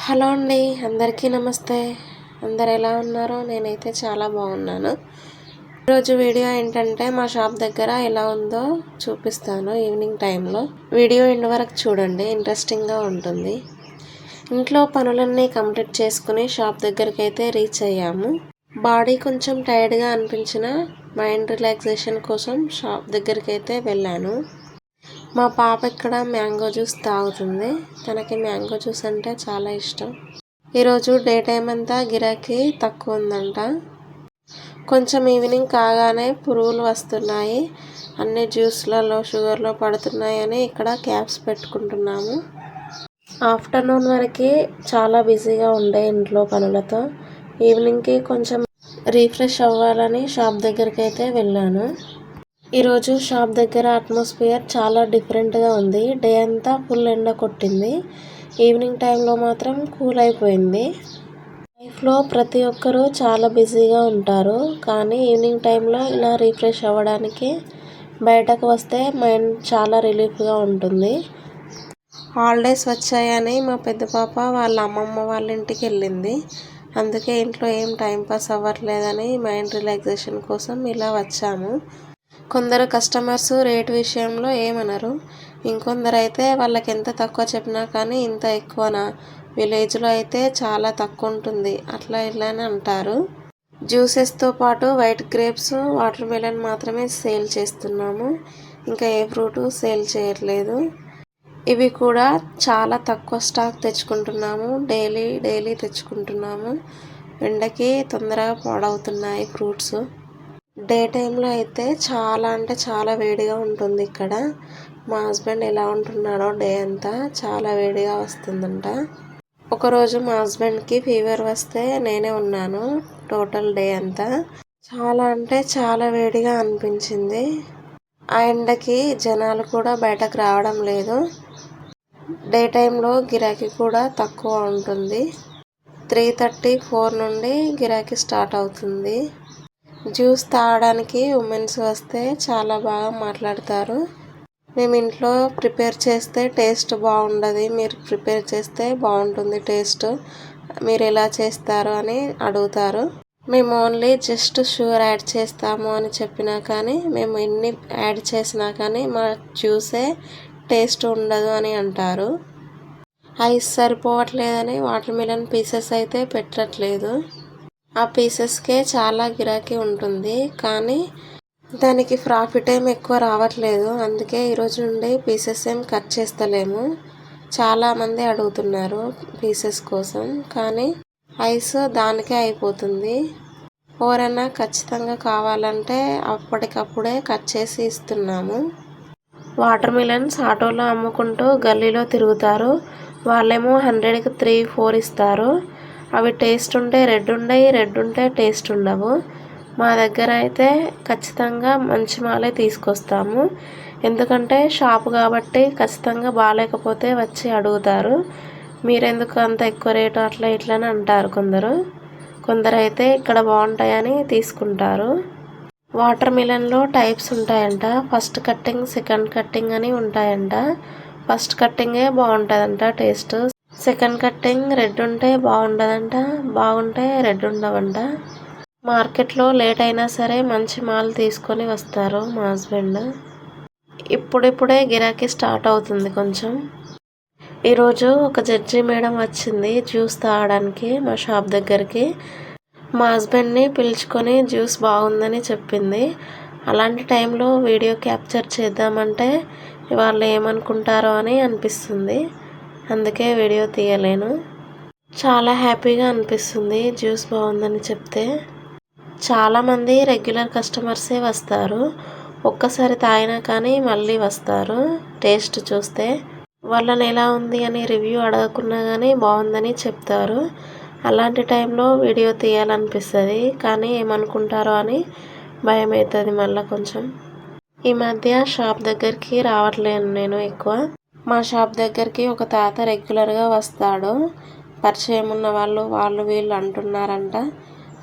Hello అండి, అందరికీ నమస్తే. అందరు ఎలా ఉన్నారో? నేనైతే చాలా బాగున్నాను. ఈరోజు వీడియో ఏంటంటే మా షాప్ దగ్గర ఎలా ఉందో చూపిస్తాను ఈవినింగ్ టైంలో. వీడియో ఎండ్ వరకు చూడండి, ఇంట్రెస్టింగ్గా ఉంటుంది. ఇంట్లో పనులన్నీ కంప్లీట్ చేసుకుని షాప్ దగ్గరికి అయితే రీచ్ అయ్యాము. బాడీ కొంచెం టైర్డ్గా అనిపించిన మైండ్ రిలాక్సేషన్ కోసం షాప్ దగ్గరికి అయితే వెళ్ళాను. మా పాప ఇక్కడ మ్యాంగో జ్యూస్ తాగుతుంది. తనకి మ్యాంగో జ్యూస్ అంటే చాలా ఇష్టం. ఈరోజు డే టైం అంతా గిరాకీ తక్కువ ఉందంట. కొంచెం ఈవినింగ్ కాగానే పురుగులు వస్తున్నాయి, అన్ని జ్యూస్లలో షుగర్లో పడుతున్నాయని ఇక్కడ క్యాప్స్ పెట్టుకుంటున్నాము. ఆఫ్టర్నూన్ వరకు చాలా బిజీగా ఉండే ఇంట్లో పనులతో. ఈవినింగ్కి కొంచెం రీఫ్రెష్ అవ్వాలని షాప్ దగ్గరికి అయితే వెళ్ళాను. ఈరోజు షాప్ దగ్గర అట్మాస్ఫియర్ చాలా డిఫరెంట్గా ఉంది. డే అంతా ఫుల్ ఎండ కొట్టింది, ఈవినింగ్ టైంలో మాత్రం కూల్ అయిపోయింది. లైఫ్లో ప్రతి ఒక్కరూ చాలా బిజీగా ఉంటారు, కానీ ఈవినింగ్ టైంలో ఇలా రీఫ్రెష్ అవ్వడానికి బయటకు వస్తే మైండ్ చాలా రిలీఫ్గా ఉంటుంది. హాలిడేస్ వచ్చాయని మా పెద్ద పాప వాళ్ళ అమ్మమ్మ వాళ్ళ ఇంటికి వెళ్ళింది. అందుకే ఇంట్లో ఏం టైంపాస్ అవ్వట్లేదని మైండ్ రిలాక్సేషన్ కోసం ఇలా వచ్చాము. కొందరు కస్టమర్స్ రేట్ విషయంలో ఏమనరు, ఇంకొందరు అయితే వాళ్ళకి ఎంత తక్కువ చెప్పినా కానీ ఇంత ఎక్కువనా, విలేజ్లో అయితే చాలా తక్కువ ఉంటుంది, అట్లా ఇలా అని అంటారు. జ్యూసెస్తో పాటు వైట్ గ్రేప్స్, వాటర్ మెలన్ మాత్రమే సేల్ చేస్తున్నాము. ఇంకా ఏ ఫ్రూటు సేల్ చేయట్లేదు. ఇవి కూడా చాలా తక్కువ స్టాక్ తెచ్చుకుంటున్నాము. డైలీ తెచ్చుకుంటున్నాము. ఎండకి తొందరగా పాడవుతున్నాయి ఫ్రూట్స్. డే టైంలో అయితే చాలా అంటే చాలా వేడిగా ఉంటుంది ఇక్కడ. మా హస్బెండ్ ఎలా ఉంటున్నాడో డే అంతా చాలా వేడిగా వస్తుందంట. ఒకరోజు మా హస్బెండ్కి ఫీవర్ వస్తే నేనే ఉన్నాను టోటల్ డే అంతా. చాలా అంటే చాలా వేడిగా అనిపించింది. ఆ ఎండకి జనాలు కూడా బయటకు రావడం లేదు. డే టైంలో గిరాకీ కూడా తక్కువ ఉంటుంది. 3:30-4 నుండి గిరాకీ స్టార్ట్ అవుతుంది. జ్యూస్ తాగడానికి ఉమెన్స్ వస్తే చాలా బాగా మాట్లాడతారు. మేము ఇంట్లో ప్రిపేర్ చేస్తే టేస్ట్ బాగుండదు, మీరు ప్రిపేర్ చేస్తే బాగుంటుంది టేస్ట్, మీరు ఎలా చేస్తారు అని అడుగుతారు. మేము ఓన్లీ జస్ట్ షుగర్ యాడ్ చేస్తాము అని చెప్పినా కానీ, మేము ఎన్ని యాడ్ చేసినా కానీ మా జ్యూసే టేస్ట్ ఉండదు అని అంటారు. ఐస్ సరిపోవట్లేదని వాటర్ మిలన్ పీసెస్ అయితే పెట్టట్లేదు. ఆ పీసెస్కే చాలా గిరాకీ ఉంటుంది, కానీ దానికి ప్రాఫిట్ ఏం ఎక్కువ రావట్లేదు. అందుకే ఈరోజు నుండి పీసెస్ ఏం కట్ చేస్తలేము. చాలామంది అడుగుతున్నారు పీసెస్ కోసం, కానీ ఐస్ దానికే అయిపోతుంది. ఎవరైనా ఖచ్చితంగా కావాలంటే అప్పటికప్పుడే కట్ చేసి ఇస్తున్నాము. వాటర్ మిలన్స్ ఆటోలో అమ్ముకుంటూ గల్లీలో తిరుగుతారు. వాళ్ళేమో 100కి 3-4 ఇస్తారు. అవి టేస్ట్ ఉంటే రెడ్ ఉంటే టేస్ట్ ఉండవు. మా దగ్గర అయితే ఖచ్చితంగా మంచి మాలే తీసుకొస్తాము. ఎందుకంటే షాపు కాబట్టి ఖచ్చితంగా బాగాలేకపోతే వచ్చి అడుగుతారు, మీరెందుకు అంత ఎక్కువ రేటు అట్లా ఇట్లా అని అంటారు కొందరు అయితే ఇక్కడ బాగుంటాయని తీసుకుంటారు. వాటర్ మిలన్లో టైప్స్ ఉంటాయంట. ఫస్ట్ కట్టింగ్, సెకండ్ కట్టింగ్ అని ఉంటాయంట. ఫస్ట్ కట్టింగే బాగుంటుందంట టేస్ట్. సెకండ్ కట్టింగ్ రెడ్ ఉంటే బాగుండదంట, బాగుంటే రెడ్ ఉండవంట. మార్కెట్లో లేట్ అయినా సరే మంచి మాల్ తీసుకొని వస్తారు మా హస్బెండ్. ఇప్పుడిప్పుడే గిరాకీ స్టార్ట్ అవుతుంది కొంచెం. ఈరోజు ఒక జడ్జి మేడం వచ్చింది జ్యూస్ తాగడానికి మా షాప్ దగ్గరికి. మా హస్బెండ్ని పిలుచుకొని జ్యూస్ బాగుందని చెప్పింది. అలాంటి టైంలో వీడియో క్యాప్చర్ చేద్దామంటే వాళ్ళు ఏమనుకుంటారో అని అనిపిస్తుంది, అందుకే వీడియో తీయలేను. చాలా హ్యాపీగా అనిపిస్తుంది జ్యూస్ బాగుందని చెప్తే. చాలామంది రెగ్యులర్ కస్టమర్సే వస్తారు, ఒక్కసారి తాగినా కానీ మళ్ళీ వస్తారు టేస్ట్ చూస్తే. వాళ్ళని ఎలా ఉంది అని రివ్యూ అడగకున్నా కానీ బాగుందని చెప్తారు. అలాంటి టైంలో వీడియో తీయాలనిపిస్తుంది, కానీ ఏమనుకుంటారో అని భయం అవుతుంది మళ్ళీ కొంచెం. ఈ మధ్య షాప్ దగ్గరికి రావట్లేను నేను ఎక్కువ. మా షాప్ దగ్గరికి ఒక తాత రెగ్యులర్గా వస్తాడు. పరిచయం ఉన్న వాళ్ళు వీళ్ళు అంటున్నారంట,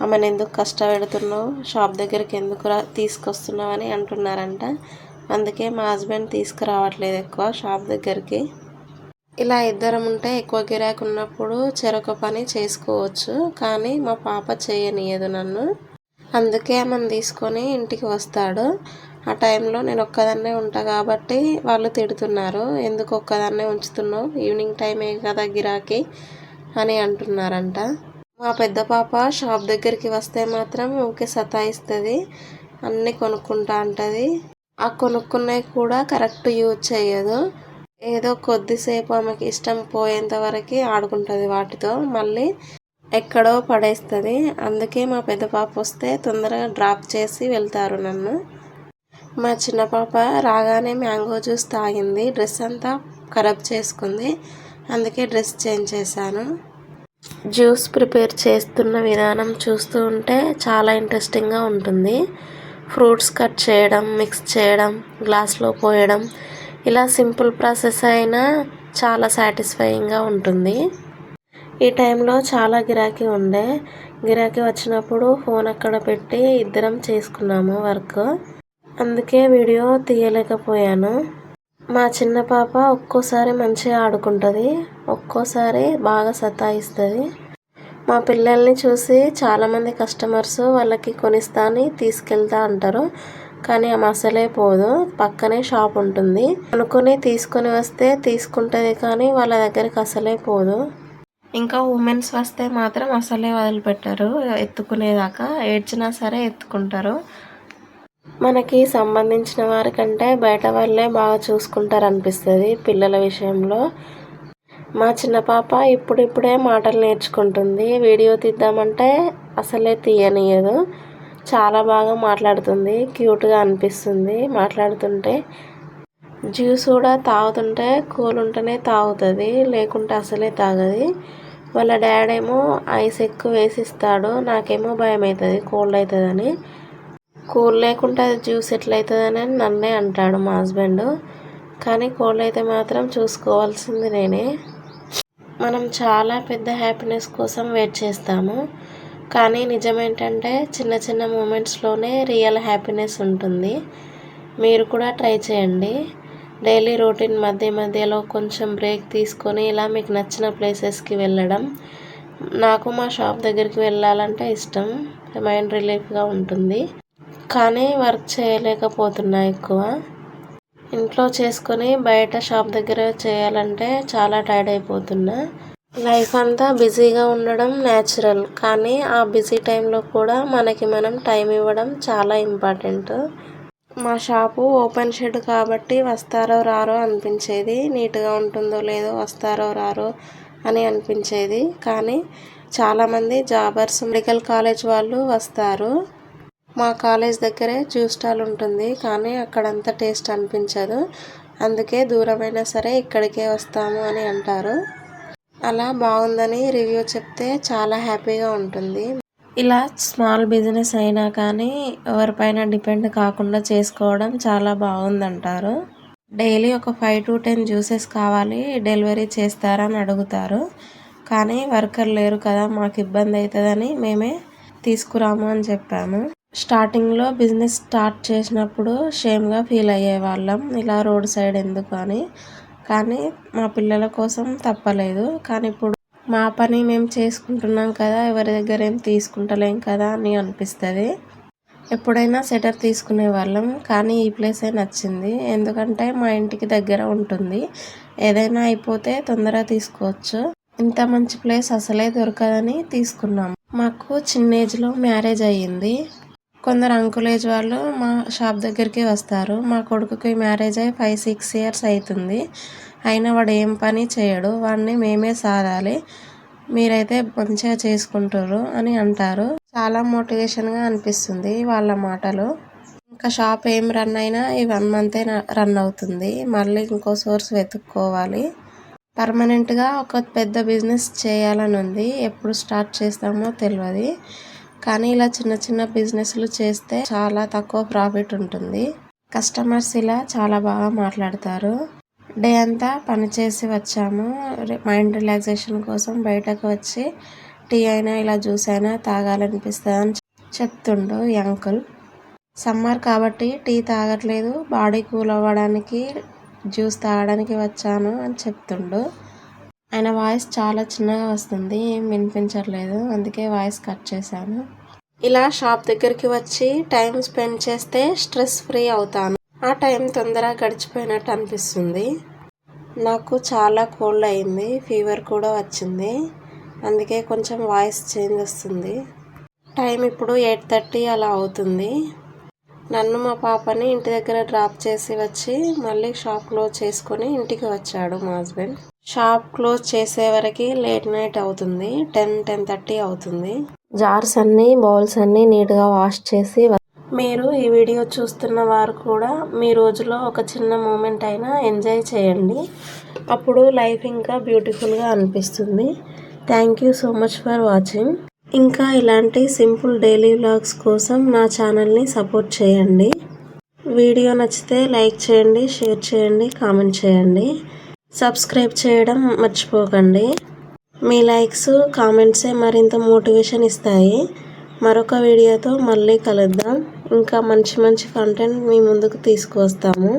ఆమెను ఎందుకు కష్టపెడుతున్నావు, షాప్ దగ్గరికి ఎందుకు తీసుకొస్తున్నావు అని అంటున్నారంట. అందుకే మా హస్బెండ్ తీసుకురావట్లేదు ఎక్కువ షాప్ దగ్గరికి. ఇలా ఇద్దరం ఉంటే ఎక్కువ గిరాకీ ఉన్నప్పుడు చెరొక పని చేసుకోవచ్చు. కానీ మా పాప చేయనీయదు నన్ను. అందుకే ఆమెను తీసుకొని ఇంటికి వస్తాడు. ఆ టైంలో నేను ఒక్కదాన్నే ఉంటా కాబట్టి వాళ్ళు తిడుతున్నారు, ఎందుకు ఒక్కదాన్నే ఉంచుతున్నావు, ఈవినింగ్ టైమే కదా గిరాకీ అని అంటున్నారంట. మా పెద్ద పాప షాప్ దగ్గరికి వస్తే మాత్రం ఊరికే సతాయిస్తుంది, అన్నీ కొనుక్కుంటా అంటుంది. ఆ కొనుక్కున్నవి కూడా కరెక్ట్ యూజ్ చేయదు. ఏదో కొద్దిసేపు ఆమెకి ఇష్టం పోయేంత వరకు ఆడుకుంటుంది వాటితో, మళ్ళీ ఎక్కడో పడేస్తుంది. అందుకే మా పెద్ద పాప వస్తే తొందరగా డ్రాప్ చేసి వెళ్తారు నన్ను. మా చిన్న పాప రాగానే మ్యాంగో జ్యూస్ తాగింది, డ్రెస్ అంతా ఖరాబ్ చేసుకుంది. అందుకే డ్రెస్ చేంజ్ చేశాను. జ్యూస్ ప్రిపేర్ చేస్తున్న విధానం చూస్తూ ఉంటే చాలా ఇంట్రెస్టింగ్గా ఉంటుంది. ఫ్రూట్స్ కట్ చేయడం, మిక్స్ చేయడం, గ్లాస్లో పోయడం, ఇలా సింపుల్ ప్రాసెస్ అయినా చాలా సాటిస్ఫైయింగ్గా ఉంటుంది. ఈ టైంలో చాలా గిరాకీ ఉండే. గిరాకీ వచ్చినప్పుడు ఫోన్ అక్కడ పెట్టి ఇద్దరం చేసుకున్నాము వర్క్. అందుకే వీడియో తీయలేకపోయాను. మా చిన్న పాప ఒక్కోసారి మంచిగా ఆడుకుంటుంది, ఒక్కోసారి బాగా సతాయిస్తుంది. మా పిల్లల్ని చూసి చాలామంది కస్టమర్స్ వాళ్ళకి కొనిస్తా అని తీసుకెళ్తా అంటారు, కానీ ఆమె అసలే పోదు. పక్కనే షాప్ ఉంటుంది, అనుకుని తీసుకొని వస్తే తీసుకుంటుంది, కానీ వాళ్ళ దగ్గరికి అసలే పోదు. ఇంకా ఉమెన్స్ వస్తే మాత్రం అసలే వదిలిపెట్టరు, ఎత్తుకునేదాకా ఏడ్చినా సరే ఎత్తుకుంటారు. మనకి సంబంధించిన వారికంటే బయట వాళ్ళే బాగా చూసుకుంటారు అనిపిస్తుంది పిల్లల విషయంలో. మా చిన్న పాప ఇప్పుడిప్పుడే మాటలు నేర్చుకుంటుంది. వీడియో తీద్దామంటే అసలే తీయనియదు. చాలా బాగా మాట్లాడుతుంది, క్యూట్గా అనిపిస్తుంది మాట్లాడుతుంటే. జ్యూస్ కూడా తాగుతుంటే కూల్ ఉంటేనే తాగుతుంది, లేకుంటే అసలే తాగది. వాళ్ళ డాడీ ఏమో ఐస్ ఎక్కువ వేసిస్తాడు, నాకేమో భయం అవుతుంది కోల్డ్ అవుతుందని. కూల్ లేకుంటే అది జ్యూస్ ఎట్లయితుందని నన్నే అంటాడు మా హస్బెండ్. కానీ కోల్డ్ అయితే మాత్రం చూసుకోవాల్సింది నేనే. మనం చాలా పెద్ద హ్యాపీనెస్ కోసం వెయిట్ చేస్తాము, కానీ నిజమేంటంటే చిన్న చిన్న మూమెంట్స్లోనే రియల్ హ్యాపీనెస్ ఉంటుంది. మీరు కూడా ట్రై చేయండి. డైలీ రొటీన్ మధ్య మధ్యలో కొంచెం బ్రేక్ తీసుకొని ఇలా మీకు నచ్చిన ప్లేసెస్కి వెళ్ళడం. నాకు మా షాప్ దగ్గరికి వెళ్ళాలంటే ఇష్టం, మైండ్ రిలీఫ్గా ఉంటుంది. కానీ వర్క్ చేయలేకపోతున్నా ఎక్కువ. ఇంట్లో చేసుకొని బయట షాప్ దగ్గర చేయాలంటే చాలా టైర్డ్ అయిపోతున్నా. లైఫ్ అంతా బిజీగా ఉండడం న్యాచురల్, కానీ ఆ బిజీ టైంలో కూడా మనకి మనం టైం ఇవ్వడం చాలా ఇంపార్టెంట్. మా షాపు ఓపెన్ షెడ్ కాబట్టి వస్తారో రారో అనిపించేది, నీట్గా ఉంటుందో లేదో వస్తారో రారో అని అనిపించేది. కానీ చాలామంది జాబర్స్, మెడికల్ కాలేజ్ వాళ్ళు వస్తారు. మా కాలేజ్ దగ్గరే జ్యూస్ స్టాల్ ఉంటుంది, కానీ అక్కడంత టేస్ట్ అనిపించదు. అందుకే దూరమైనా సరే ఇక్కడికే వస్తాము అని అంటారు. అలా బాగుందని రివ్యూ చెప్తే చాలా హ్యాపీగా ఉంటుంది. ఇలా స్మాల్ బిజినెస్ అయినా కానీ ఎవరిపైన డిపెండ్ కాకుండా చేసుకోవడం చాలా బాగుందంటారు. డైలీ ఒక 5 to 10 జ్యూసెస్ కావాలి, డెలివరీ చేస్తారా అని అడుగుతారు. కానీ వర్కర్ లేరు కదా, మాకు ఇబ్బంది అవుతుందని మేమే తీసుకురాము అని చెప్పాము. స్టార్టింగ్లో బిజినెస్ స్టార్ట్ చేసినప్పుడు షేమ్గా ఫీల్ అయ్యేవాళ్ళం, ఇలా రోడ్ సైడ్ ఎందుకు అని. కానీ మా పిల్లల కోసం తప్పలేదు. కానీ ఇప్పుడు మా పని మేము చేసుకుంటున్నాం కదా, ఎవరి దగ్గర ఏం తీసుకుంటలేం కదా అని అనిపిస్తుంది. ఎప్పుడైనా సెటర్ తీసుకునే వాళ్ళం, కానీ ఈ ప్లేసే నచ్చింది. ఎందుకంటే మా ఇంటికి దగ్గర ఉంటుంది, ఏదైనా అయిపోతే తొందరగా తీసుకోవచ్చు. ఇంత మంచి ప్లేస్ అసలే దొరకదని తీసుకున్నాం. మాకు చిన్న ఏజ్లో మ్యారేజ్ అయ్యింది. కొందరు అంకుల్ ఏజ్ వాళ్ళు మా షాప్ దగ్గరికి వస్తారు. మా కొడుకుకి మ్యారేజ్ అయ్యి 5-6 years అవుతుంది, అయినా వాడు ఏం పని చేయడు, వాడిని మేమే సాధాలి, మీరైతే మంచిగా చేసుకుంటారు అని అంటారు. చాలా మోటివేషన్గా అనిపిస్తుంది వాళ్ళ మాటలు. ఇంకా షాప్ ఏం రన్ అయినా ఈ 1 month రన్ అవుతుంది, మళ్ళీ ఇంకో సోర్స్ వెతుక్కోవాలి. పర్మనెంట్గా ఒక పెద్ద బిజినెస్ చేయాలని ఉంది, ఎప్పుడు స్టార్ట్ చేస్తామో తెలియదు. కానీ ఇలా చిన్న చిన్న బిజినెస్లు చేస్తే చాలా తక్కువ ప్రాఫిట్ ఉంటుంది. కస్టమర్స్ ఇలా చాలా బాగా మాట్లాడతారు. డే అంతా పనిచేసి వచ్చాము, మైండ్ రిలాక్సేషన్ కోసం బయటకు వచ్చి టీ అయినా ఇలా జ్యూస్ అయినా తాగాలనిపిస్తుంది అని చెప్తుండు ఈ అంకుల్. సమ్మర్ కాబట్టి టీ తాగట్లేదు, బాడీ కూల్ అవ్వడానికి జ్యూస్ తాగడానికి వచ్చాను అని చెప్తుండు. ఆయన వాయిస్ చాలా చిన్నగా వస్తుంది, ఏం వినిపించట్లేదు, అందుకే వాయిస్ కట్ చేశాను. ఇలా షాప్ దగ్గరికి వచ్చి టైం స్పెండ్ చేస్తే స్ట్రెస్ ఫ్రీ అవుతాను. ఆ టైం తొందరగా గడిచిపోయినట్టు అనిపిస్తుంది. నాకు చాలా కోల్డ్ అయింది, ఫీవర్ కూడా వచ్చింది, అందుకే కొంచెం వాయిస్ చేంజ్ వస్తుంది. టైం ఇప్పుడు 8:30 అలా అవుతుంది. నన్ను మా పాపని ఇంటి దగ్గర డ్రాప్ చేసి వచ్చి మళ్ళీ షాప్ క్లోజ్ చేసుకొని ఇంటికి వచ్చాడు మా హస్బెండ్. షాప్ క్లోజ్ చేసే వరకు లేట్ నైట్ అవుతుంది, 10-10:30 అవుతుంది. జార్స్ అన్నీ, బౌల్స్ అన్నీ నీట్గా వాష్ చేసి మీరు ఈ వీడియో చూస్తున్న వారు కూడా మీ రోజులో ఒక చిన్న మూమెంట్ అయినా ఎంజాయ్ చేయండి, అప్పుడు లైఫ్ ఇంకా బ్యూటిఫుల్గా అనిపిస్తుంది. Thank you so much for watching. ఇంకా ఇలాంటి సింపుల్ డైలీ వ్లాగ్స్ కోసం నా ఛానల్ని సపోర్ట్ చేయండి. వీడియో నచ్చితే లైక్ చేయండి, షేర్ చేయండి, కామెంట్ చేయండి, సబ్స్క్రైబ్ చేయడం మర్చిపోకండి. మీ లైక్స్, కామెంట్సే మరింత మోటివేషన్ ఇస్తాయి. మరొక వీడియోతో మళ్ళీ కలుద్దాం. ఇంకా మంచి మంచి కంటెంట్ మీ ముందుకు తీసుకువస్తాము.